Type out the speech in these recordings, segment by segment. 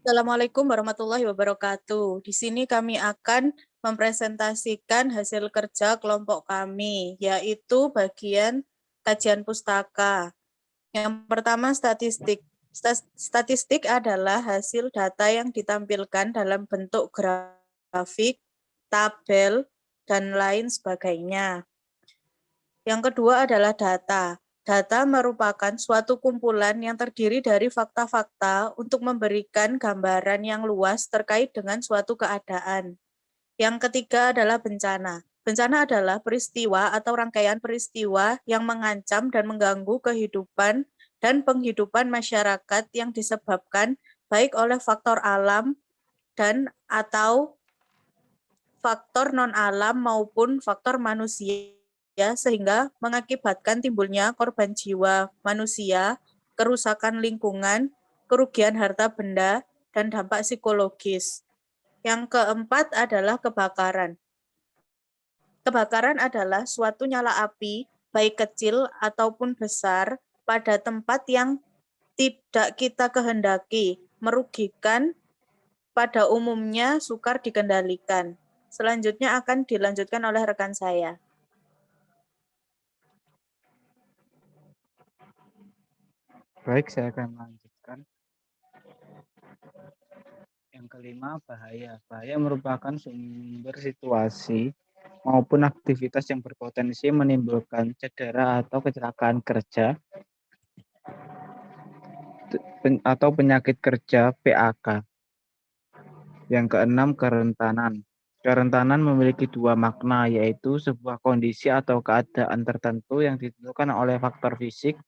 Assalamualaikum warahmatullahi wabarakatuh. Di sini kami akan mempresentasikan hasil kerja kelompok kami, yaitu bagian kajian pustaka. Yang pertama, statistik. Statistik adalah hasil data yang ditampilkan dalam bentuk grafik, tabel, dan lain sebagainya. Yang kedua adalah data. Data merupakan suatu kumpulan yang terdiri dari fakta-fakta untuk memberikan gambaran yang luas terkait dengan suatu keadaan. Yang ketiga adalah bencana. Bencana adalah peristiwa atau rangkaian peristiwa yang mengancam dan mengganggu kehidupan dan penghidupan masyarakat yang disebabkan baik oleh faktor alam dan atau faktor non-alam maupun faktor manusia sehingga mengakibatkan timbulnya korban jiwa manusia, kerusakan lingkungan, kerugian harta benda, dan dampak psikologis. Yang keempat adalah kebakaran. Kebakaran adalah suatu nyala api, baik kecil ataupun besar, pada tempat yang tidak kita kehendaki, merugikan, pada umumnya sukar dikendalikan. Selanjutnya akan dilanjutkan oleh rekan saya. Baik, saya akan melanjutkan. Yang kelima, bahaya. Bahaya merupakan sumber situasi maupun aktivitas yang berpotensi menimbulkan cedera atau kecelakaan kerja atau penyakit kerja PAK. Yang keenam, kerentanan. Kerentanan memiliki dua makna, yaitu sebuah kondisi atau keadaan tertentu yang ditentukan oleh faktor fisik,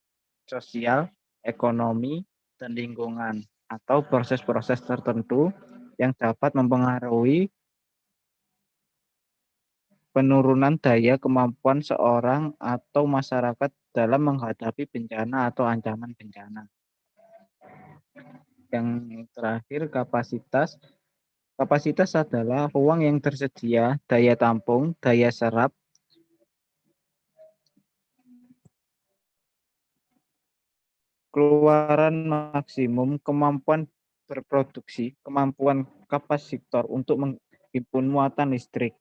sosial, ekonomi, dan lingkungan, atau proses-proses tertentu yang dapat mempengaruhi penurunan daya kemampuan seorang atau masyarakat dalam menghadapi bencana atau ancaman bencana. Yang terakhir, kapasitas. Kapasitas adalah ruang yang tersedia, daya tampung, daya serap, keluaran maksimum, kemampuan berproduksi, kemampuan kapasitor untuk menghimpun muatan listrik.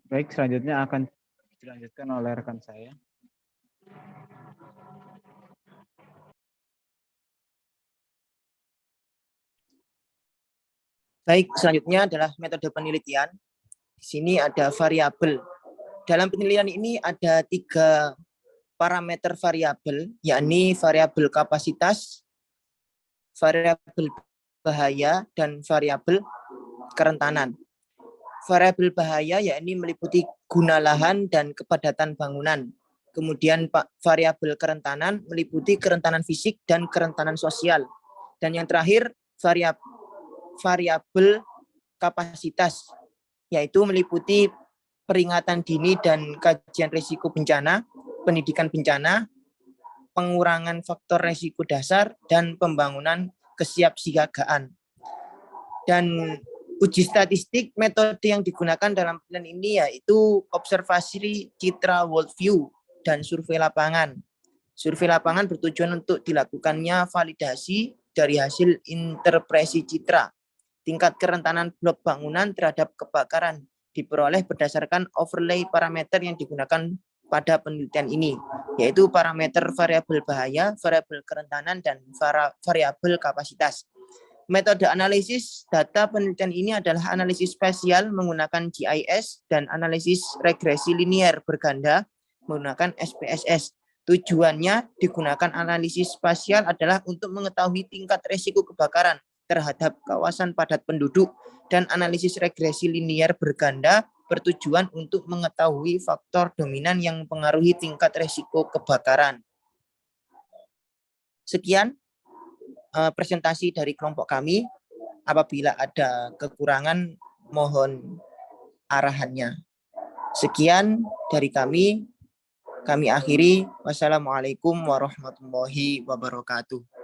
Baik, selanjutnya akan dilanjutkan oleh rekan saya. Baik, selanjutnya adalah metode penelitian. Di sini ada variabel. Dalam penelitian ini ada 3 parameter variabel, yakni variabel kapasitas, variabel bahaya, dan variabel kerentanan. Variabel bahaya yakni meliputi guna lahan dan kepadatan bangunan. Kemudian variabel kerentanan meliputi kerentanan fisik dan kerentanan sosial. Dan yang terakhir variabel kapasitas, yaitu meliputi peringatan dini dan kajian risiko bencana, pendidikan bencana, pengurangan faktor risiko dasar, dan pembangunan kesiapsiagaan. Dan uji statistik metode yang digunakan dalam penelitian ini yaitu observasi citra worldview dan survei lapangan. Survei lapangan bertujuan untuk dilakukannya validasi dari hasil interpretasi citra. Tingkat kerentanan blok bangunan terhadap kebakaran diperoleh berdasarkan overlay parameter yang digunakan pada penelitian ini, yaitu parameter variabel bahaya, variabel kerentanan, dan variabel kapasitas. Metode analisis data penelitian ini adalah analisis spasial menggunakan GIS dan analisis regresi linear berganda menggunakan SPSS. Tujuannya digunakan analisis spasial adalah untuk mengetahui tingkat risiko kebakaran terhadap kawasan padat penduduk, dan analisis regresi linear berganda bertujuan untuk mengetahui faktor dominan yang mempengaruhi tingkat risiko kebakaran. Sekian presentasi dari kelompok kami. Apabila ada kekurangan, mohon arahannya. Sekian dari kami akhiri. Wassalamualaikum warahmatullahi wabarakatuh.